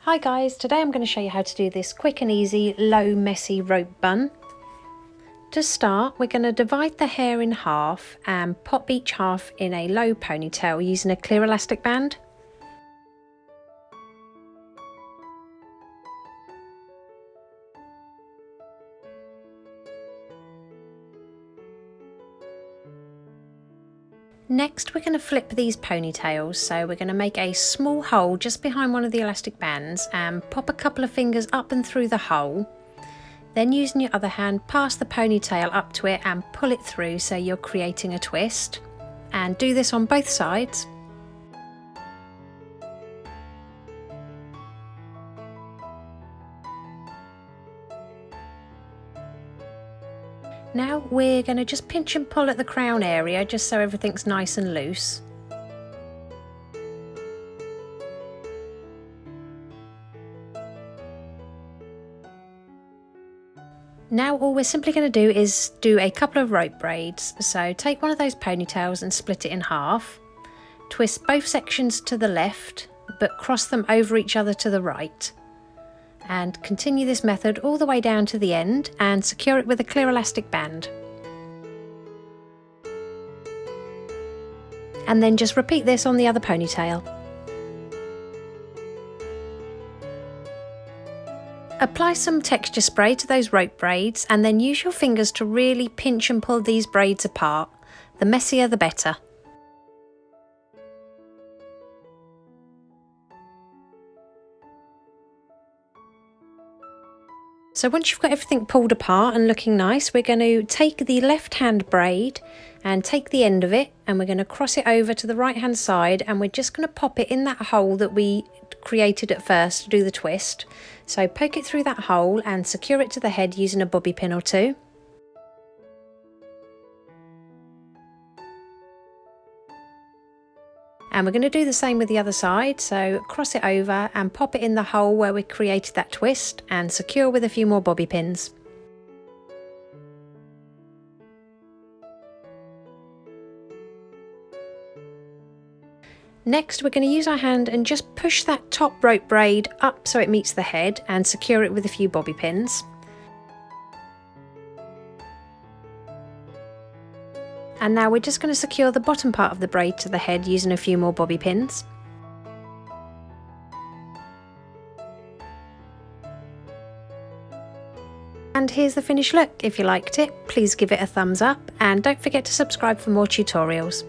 Hi guys, today I'm going to show you how to do this quick and easy low messy rope bun. To start, we're going to divide the hair in half and pop each half in a low ponytail using a clear elastic band. Next, we're going to flip these ponytails, so we're going to make a small hole just behind one of the elastic bands and pop a couple of fingers up and through the hole. Then using your other hand, pass the ponytail up to it and pull it through so you're creating a twist. And do this on both sides. Now we're going to just pinch and pull at the crown area just so everything's nice and loose. Now all we're simply going to do is do a couple of rope braids. So take one of those ponytails and split it in half. Twist both sections to the left but cross them over each other to the right. And continue this method all the way down to the end and secure it with a clear elastic band. And then just repeat this on the other ponytail. Apply some texture spray to those rope braids and then use your fingers to really pinch and pull these braids apart. The messier the better. So once you've got everything pulled apart and looking nice, we're going to take the left hand braid and take the end of it and we're going to cross it over to the right hand side and we're just going to pop it in that hole that we created at first to do the twist. So poke it through that hole and secure it to the head using a bobby pin or two. And we're going to do the same with the other side, so cross it over and pop it in the hole where we created that twist and secure with a few more bobby pins. Next we're going to use our hand and just push that top rope braid up so it meets the head and secure it with a few bobby pins. And now we're just going to secure the bottom part of the braid to the head using a few more bobby pins. And here's the finished look. If you liked it, please give it a thumbs up and don't forget to subscribe for more tutorials.